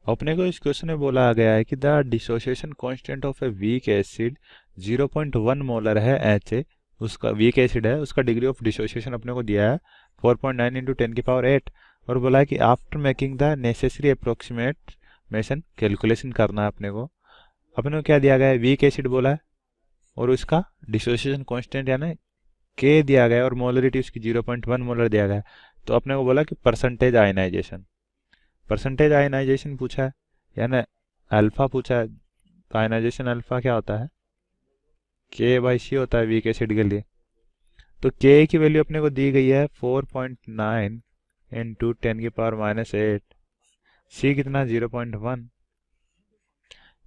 अपने को इस क्वेश्चन में बोला गया है कि the dissociation constant of a weak acid 0.1 molar है HA, उसका वीक एसिड है, उसका डिग्री ऑफ डिसोसिएशन अपने को दिया है 4.9 इंटू 10⁸ और बोला है कि after making the necessary approximation calculation करना है अपने को क्या दिया गया है, वीक एसिड बोला है और उसका डिसोसिएशन कांस्टेंट यानी के दिया गया है और मोलरिटी उसकी 0.1 मोलर दिया गया है। तो अपने को बोला कि परसेंटेज आयनाइजेशन पूछा है यानी अल्फा पूछा है। तो आयनाइजेशन अल्फा क्या होता है, के/सी होता है वीक एसिड के लिए। तो के की वैल्यू अपने को दी गई है 4.9 इंटू 10⁻⁸। सी कितना 0.1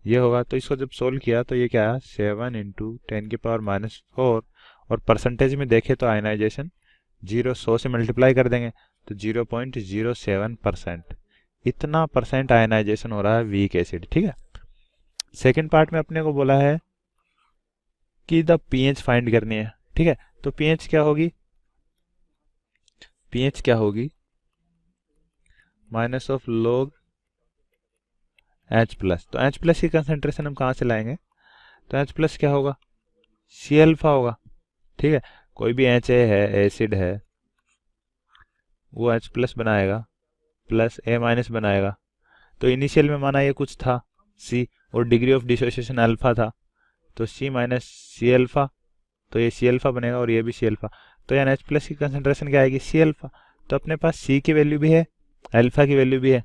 ये होगा। तो इसको जब सोल्व किया तो ये क्या है 7 इंटू 10⁻⁴ और परसेंटेज में देखे तो आयनाइजेशन 100 से मल्टीप्लाई कर देंगे तो 0.07%, इतना परसेंट आयनाइजेशन हो रहा है वीक एसिड। ठीक है, सेकेंड पार्ट में अपने को बोला है कि द पीएच फाइंड करनी है। ठीक है, तो पीएच क्या होगी, minus of log H plus. तो H प्लस की कंसेंट्रेशन हम कहाँ से लाएंगे, तो H प्लस क्या होगा, सी अल्फा होगा। ठीक है, कोई भी HA है, एसिड है, वो H प्लस बनाएगा प्लस A माइनस बनाएगा। तो इनिशियल में माना ये कुछ था C और डिग्री ऑफ डिसोसिएशन अल्फा था, तो C माइनस सी अल्फा, तो ये सी अल्फा बनेगा और ये भी सी अल्फा। तो यानी H प्लस की कंसेंट्रेशन क्या आएगी, सी अल्फा। तो अपने पास C की वैल्यू भी है, अल्फा की वैल्यू भी है।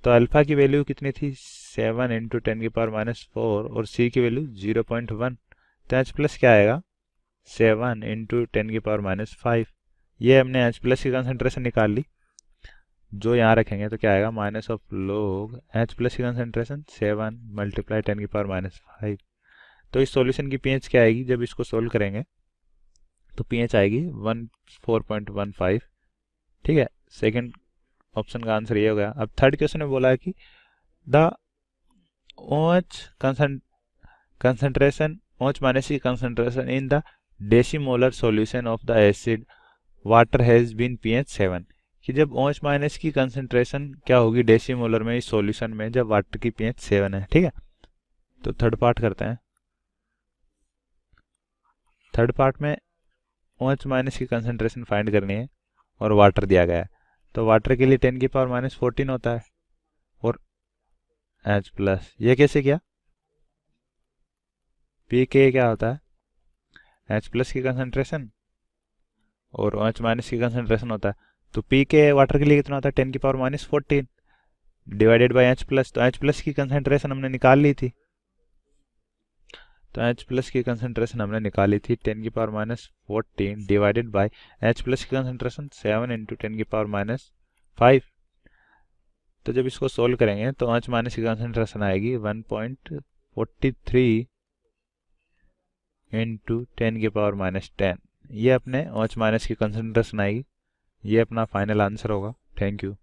तो अल्फा की वैल्यू कितनी थी 7 इंटू 10⁻⁴ और C की वैल्यू 0.1। तो H प्लस क्या आएगा 7 इंटू 10⁻⁵। ये हमने H प्लस की कंसेंट्रेशन निकाल ली, जो यहाँ रखेंगे तो क्या आएगा minus of log H plus की कंसेंट्रेशन 7 मल्टीप्लाई 10⁻⁵। तो इस सॉल्यूशन की पीएच क्या आएगी, जब इसको सोल्व करेंगे तो पीएच आएगी 14.15। ठीक है, सेकंड ऑप्शन का आंसर ये हो गया। अब थर्ड क्वेश्चन में बोला है कि the OH concentration OH minus की concentration in the decimolar solution of the acid water has been pH 7, कि जब OH माइनस की कंसेंट्रेशन क्या होगी डेसीमोलर में इस सॉल्यूशन में जब वाटर की पीएच 7 है। ठीक है, तो थर्ड पार्ट करते हैं। थर्ड पार्ट में OH माइनस की कंसेंट्रेशन फाइंड करनी है और वाटर दिया गया है। तो वाटर के लिए 10⁻⁴ होता है और H प्लस, ये कैसे किया, पी के क्या होता है H प्लस की कंसेंट्रेशन और OH माइनस की कंसेंट्रेशन होता है। तो पी के वाटर के लिए कितना होता है 10⁻⁴ डिवाइडेड बाय H प्लस। तो H प्लस की कंसेंट्रेशन हमने निकाल ली थी, तो H प्लस की कंसेंट्रेशन हमने निकाली थी 10⁻⁴ डिवाइडेड बाय H प्लस की कंसेंट्रेशन 7 इंटू 10⁻⁵। तो जब इसको सोल्व करेंगे तो OH माइनस की कंसेंट्रेशन आएगी 1.43 इंटू 10⁻⁻10। ये अपने OH माइनस की कंसेंट्रेशन आएगी, ये अपना फाइनल आंसर होगा। Thank you.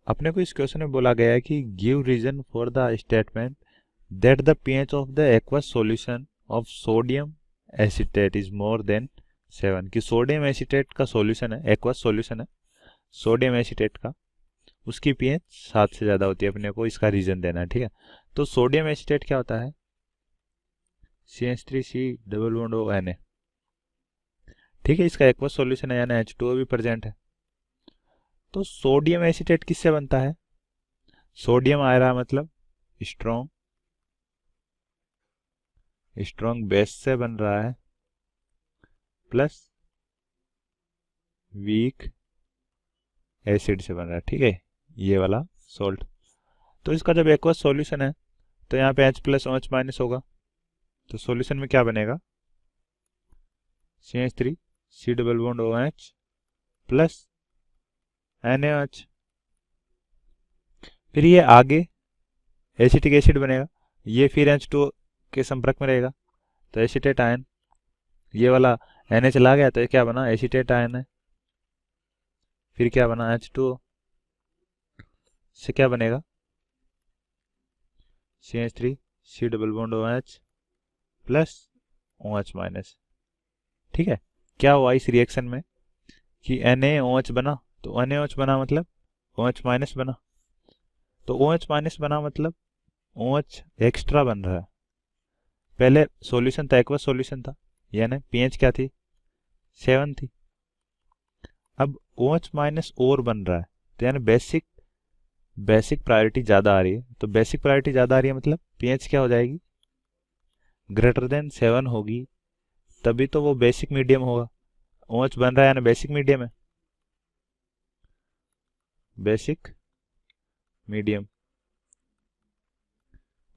अपने को इस क्वेश्चन में बोला गया है कि give reason for the statement that the pH of the aqueous solution of sodium acetate is more than 7, कि सोडियम एसीटेट का सॉल्यूशन है, एक्वस सॉल्यूशन है सोडियम एसीटेट का, उसकी पीएच 7 से ज़्यादा होती है। अपने को इसका रीजन देना है। ठीक है, तो सोडियम एसीटेट क्या होता है CH3C डबल बॉन्ड ONA। ठीक है, इसका एक्वस सॉल्यूशन है यानी H2O भी प्रेजेंट है। तो सोडियम एसीटेट किससे बनता है, सोडियम आ रहा मतलब स्ट्रॉन्ग बेस से बन रहा है प्लस वीक एसिड से बन रहा है। ठीक है, ये वाला सोल्ट। तो इसका जब एक्वस सॉल्यूशन है तो यहाँ पे H प्लस OH माइनस होगा, तो सॉल्यूशन में क्या बनेगा CH3C double bond OH plus NaOH। फिर ये आगे एसिटिक एसिड बनेगा, ये फिर H2O के संपर्क में रहेगा तो एसीटेट आयन, ये वाला Na चला गया तो ये क्या बना एसीटेट आयन है। फिर क्या बना H2O से क्या बनेगा CH3C double bond OH plus OH minus. ठीक है, क्या हुआ इस रिएक्शन में कि NaOH बना, तो NaOH बना मतलब OH माइनस बना, तो OH माइनस बना मतलब OH एक्स्ट्रा बन रहा है। पहले सॉल्यूशन था, एक्वस सॉल्यूशन था, यानी पीएच क्या थी, 7 थी। अब OH माइनस और बन रहा है, तो यानी बेसिक बेसिक प्रायोरिटी ज़्यादा आ रही है। तो बेसिक प्रायोरिटी ज़्यादा आ रही है मतलब पीएच क्या हो जाएगी, ग्रेटर देन 7 होगी, तभी तो वो बेसिक मीडियम होगा। OH बन रहा है यानी बेसिक मीडियम है, बेसिक मीडियम।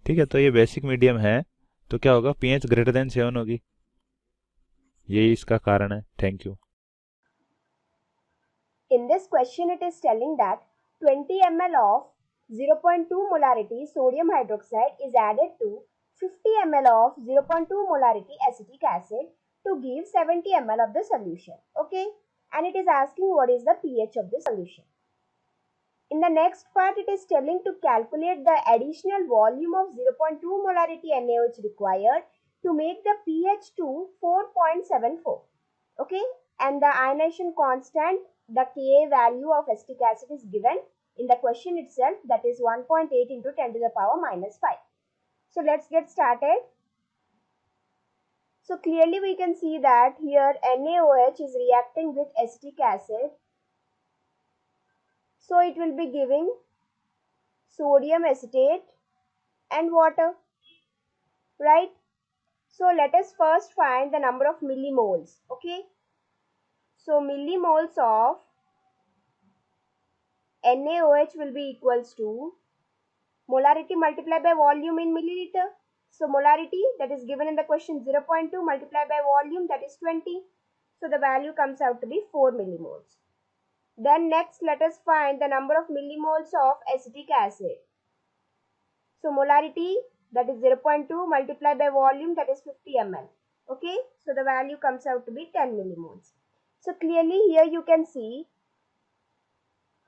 ठीक है, तो ये बेसिक मीडियम है, तो क्या होगा, पीएच ग्रेटर देन 7 होगी। यही इसका कारण है। Thank you. In this question, it is telling that 20 ml of 0.2 molarity sodium hydroxide is added to 50 ml of 0.2 molarity acetic acid to give 70 ml of the solution. Okay, and it is asking what is the pH of the solution. In the next part, it is telling to calculate the additional volume of 0.2 molarity NaOH required to make the pH to 4.74. Okay, and the ionization constant, the Ka value of acetic acid is given in the question itself, that is 1.8 into 10 to the power minus 5. So let's get started. So clearly we can see that here NaOH is reacting with acetic acid. So it will be giving sodium acetate and water, right? So let us first find the number of millimoles. Okay, so millimoles of NaOH will be equals to molarity multiplied by volume in milliliter. So molarity that is given in the question 0.2 multiplied by volume, that is 20. So the value comes out to be 4 millimoles. Then next let us find the number of millimoles of acetic acid. So molarity that is 0.2 multiplied by volume, that is 50 ml. Okay, so the value comes out to be 10 millimoles. So clearly here you can see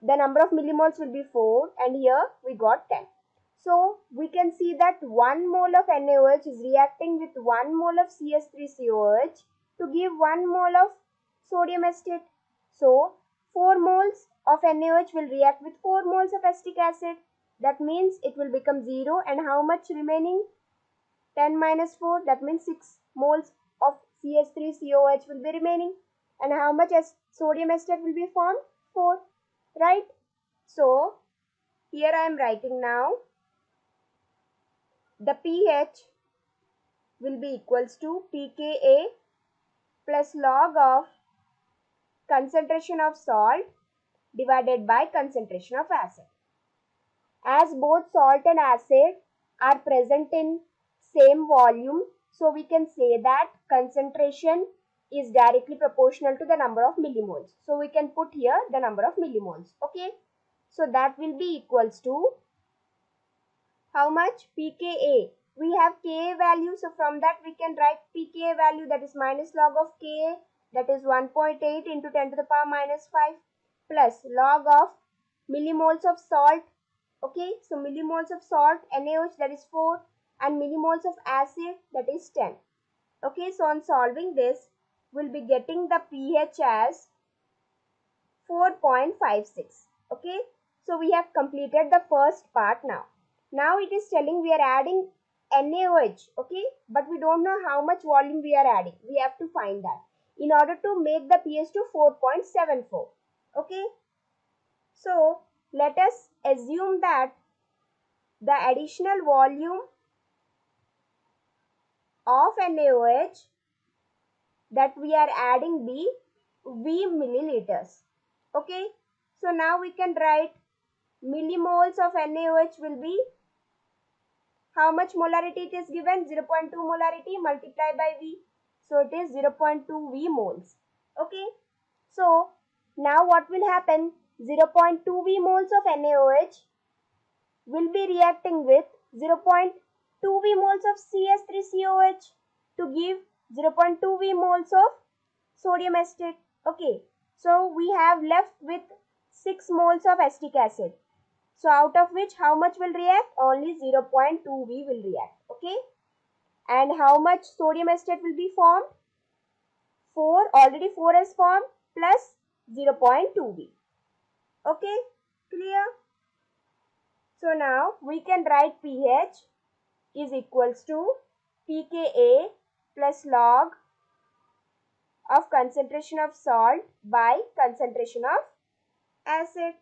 the number of millimoles will be 4 and here we got 10. So we can see that 1 mole of NaOH is reacting with 1 mole of CS3COH to give 1 mole of sodium acetate. So 4 moles of NaOH will react with 4 moles of acetic acid. That means it will become 0, and how much remaining? 10 minus 4, that means 6 moles of CH3COH will be remaining. And how much sodium acetate will be formed? 4, right? So here I am writing now the pH will be equals to pKa plus log of concentration of salt divided by concentration of acid. As both salt and acid are present in same volume, so we can say that concentration is directly proportional to the number of millimoles. So we can put here the number of millimoles. Okay, so that will be equals to how much? pKa. We have Ka value, so from that we can write pKa value, that is minus log of Ka, that is 1.8 into 10 to the power minus 5, plus log of millimoles of salt. Okay, so millimoles of salt, NaOH, that is 4, and millimoles of acid, that is 10. Okay, so on solving this, we'll be getting the pH as 4.56. Okay, so we have completed the first part now. Now it is telling we are adding NaOH, okay, but we don't know how much volume we are adding. We have to find that in order to make the pH to 4.74. Okay, so let us assume that the additional volume of NaOH that we are adding be V milliliters. Okay, so now we can write millimoles of NaOH will be how much molarity it is given, 0.2 molarity multiplied by V. So it is 0.2 V moles. Okay, so now what will happen? 0.2 V moles of NaOH will be reacting with 0.2 V moles of CS3COH to give 0.2 V moles of sodium acetate. Okay, so we have left with 6 moles of acetic acid. So out of which how much will react? Only 0.2 V will react. Okay, and how much sodium acetate will be formed? 4, already 4 is formed, plus 0.2 V. Okay, clear? So now we can write pH is equals to pKa plus log of concentration of salt by concentration of acid.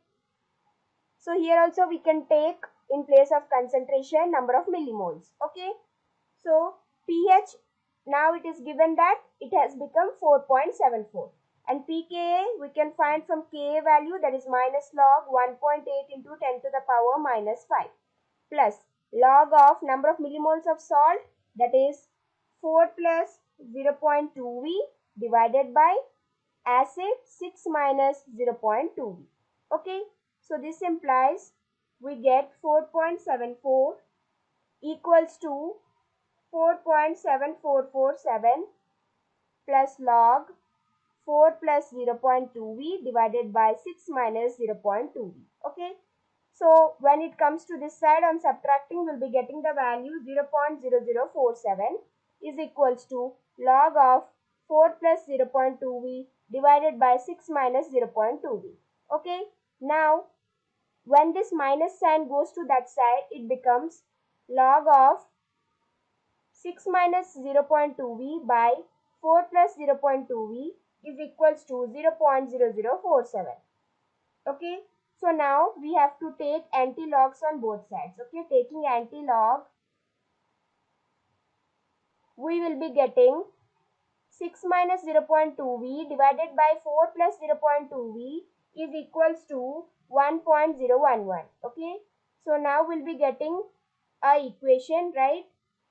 So here also we can take in place of concentration number of millimoles. Okay. So pH, now it is given that it has become 4.74. And pKa we can find from Ka value, that is minus log 1.8 into 10 to the power minus 5 plus log of number of millimoles of salt, that is 4 plus 0.2V divided by acid 6 minus 0.2V. Okay, so this implies we get 4.74 equals to 4.7447 plus log 4 plus 0.2V divided by 6 minus 0.2V. Okay, so when it comes to this side, on subtracting, we'll be getting the value 0.0047 is equals to log of 4 plus 0.2V divided by 6 minus 0.2V. Okay, now when this minus sign goes to that side, it becomes log of 6 minus 0.2V by 4 plus 0.2V is equals to 0.0047. Okay, so now we have to take anti-logs on both sides. Okay, taking anti-log, we will be getting 6 minus 0.2V divided by 4 plus 0.2V is equals to 1.011. Okay, so now we'll be getting a equation, right?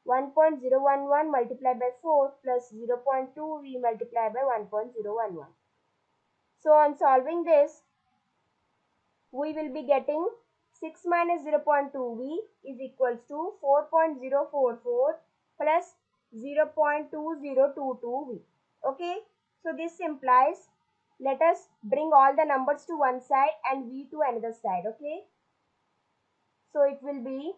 1.011 multiplied by 4 plus 0.2V multiplied by 1.011. So on solving this, we will be getting 6 minus 0.2V is equals to 4.044 plus 0.2022V. Okay, so this implies, let us bring all the numbers to one side and V to another side. Okay, so it will be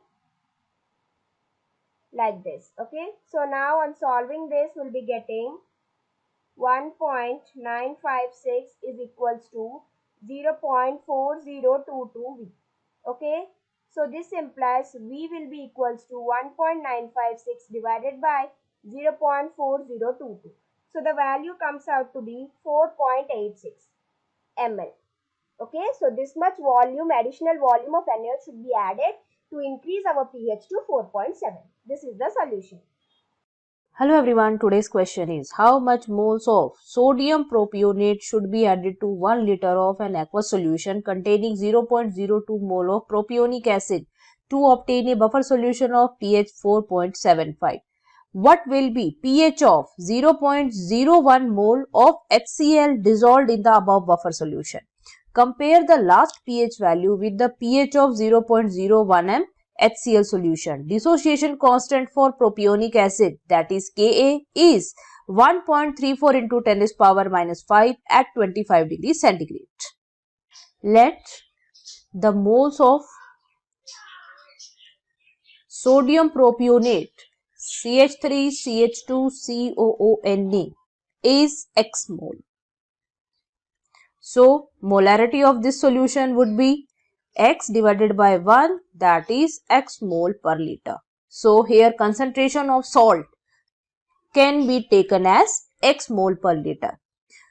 like this. Okay, so now on solving this, we'll be getting 1.956 is equals to 0.4022V. Okay, so this implies V will be equals to 1.956 divided by 0.4022. So the value comes out to be 4.86 ml. Okay, so this much volume, additional volume of NaOH should be added to increase our pH to 4.7. This is the solution. Hello everyone, today's question is how much moles of sodium propionate should be added to 1 liter of an aqueous solution containing 0.02 mole of propionic acid to obtain a buffer solution of pH 4.75. What will be pH of 0.01 mole of HCl dissolved in the above buffer solution? Compare the last pH value with the pH of 0.01 m HCl solution. Dissociation constant for propionic acid, that is Ka, is 1.34 into 10 to the power minus 5 at 25 degrees centigrade. Let the moles of sodium propionate CH3CH2COONe is x mole. So, molarity of this solution would be x divided by 1, that is x mole per liter. So, here concentration of salt can be taken as x mole per liter.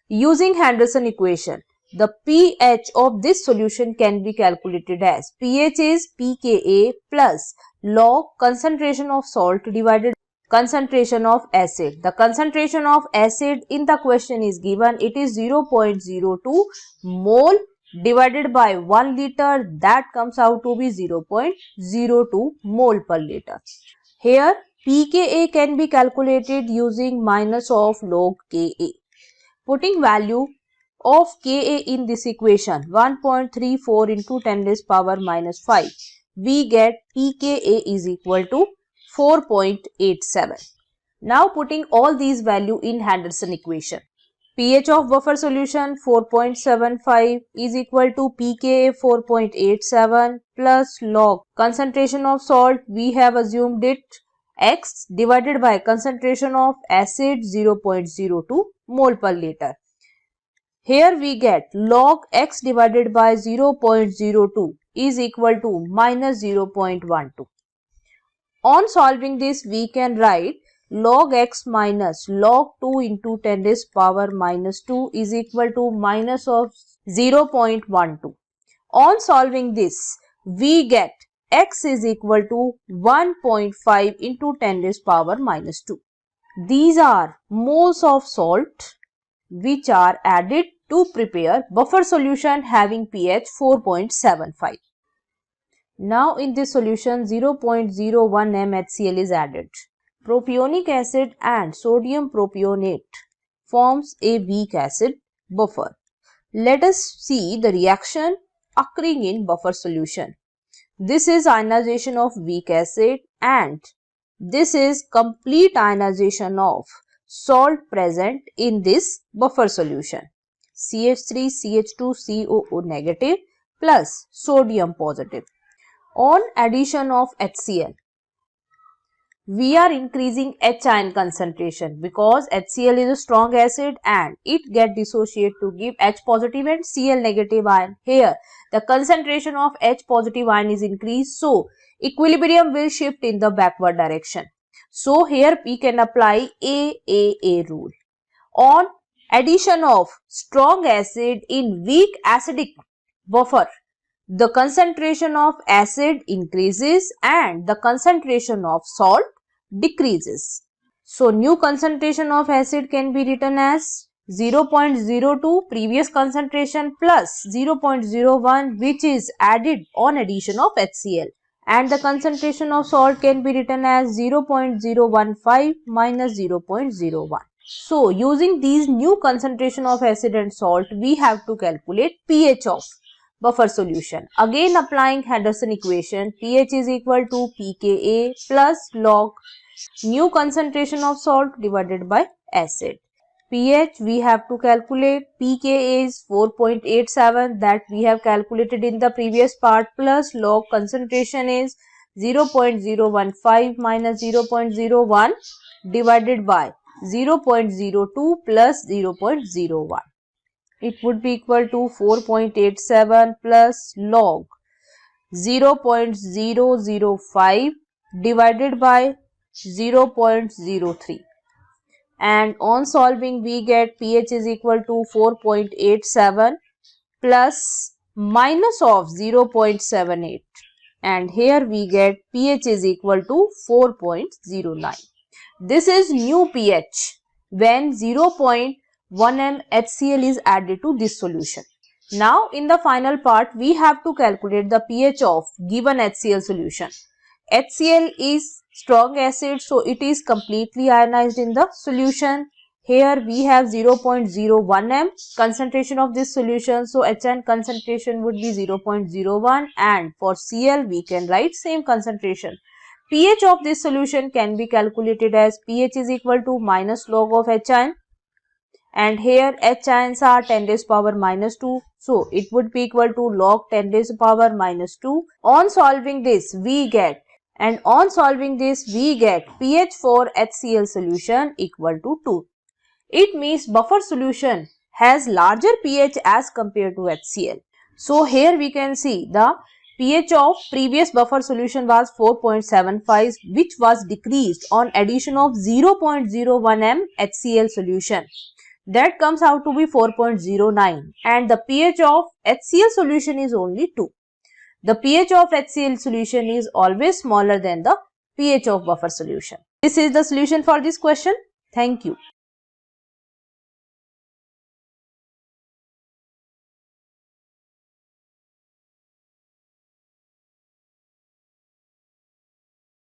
Using Henderson equation, the pH of this solution can be calculated as pH is pKa plus log concentration of salt divided concentration of acid. The concentration of acid in the question is given, it is 0.02 mole divided by 1 liter, that comes out to be 0.02 mole per liter. Here pKa can be calculated using minus of log Ka. Putting value of Ka in this equation 1.34 into 10 to the power minus 5, we get pKa is equal to 4.87. Now putting all these value in Henderson equation. pH of buffer solution 4.75 is equal to pKa 4.87 plus log concentration of salt, we have assumed it x divided by concentration of acid 0.02 mole per liter. Here we get log x divided by 0.02 is equal to minus 0.12. On solving this, we can write log x minus log 2 into 10 raised power minus 2 is equal to minus of 0.12. On solving this, we get x is equal to 1.5 into 10 raised power minus 2. These are moles of salt which are added to prepare buffer solution having pH 4.75. Now in this solution 0.01 m HCl is added. Propionic acid and sodium propionate forms a weak acid buffer. Let us see the reaction occurring in buffer solution. This is ionization of weak acid and this is complete ionization of salt present in this buffer solution. CH3, CH2, COO negative plus sodium positive. On addition of HCl, we are increasing H ion concentration because HCl is a strong acid and it get dissociate to give H positive and Cl negative ion. Here the concentration of H positive ion is increased, so equilibrium will shift in the backward direction. So here we can apply AAA rule. On addition of strong acid in weak acidic buffer, the concentration of acid increases and the concentration of salt decreases. So new concentration of acid can be written as 0.02 previous concentration plus 0.01 which is added on addition of HCl, and the concentration of salt can be written as 0.015 minus 0.01. So using these new concentration of acid and salt, we have to calculate pH of buffer solution. Again applying Henderson equation, pH is equal to pKa plus log new concentration of salt divided by acid. pH we have to calculate, pKa is 4.87 that we have calculated in the previous part plus log concentration is 0.015 minus 0.01 divided by 0.02 plus 0.01. It would be equal to 4.87 plus log 0.005 divided by 0.03, and on solving we get pH is equal to 4.87 plus minus of 0.78, and here we get pH is equal to 4.09. This is new pH when 0.1 m HCl is added to this solution. Now in the final part we have to calculate the pH of given HCl solution. HCl is strong acid, so it is completely ionized in the solution. Here we have 0.01 m concentration of this solution, so HN concentration would be 0.01, and for Cl we can write same concentration. pH of this solution can be calculated as pH is equal to minus log of H ion, and here H ions are 10 raised power minus 2, so it would be equal to log 10 raised power minus 2. On solving this we get pH for HCl solution equal to 2. It means buffer solution has larger pH as compared to HCl. So here we can see the pH of previous buffer solution was 4.75, which was decreased on addition of 0.01 m HCl solution. That comes out to be 4.09, and the pH of HCl solution is only 2. The pH of HCl solution is always smaller than the pH of buffer solution. This is the solution for this question. Thank you.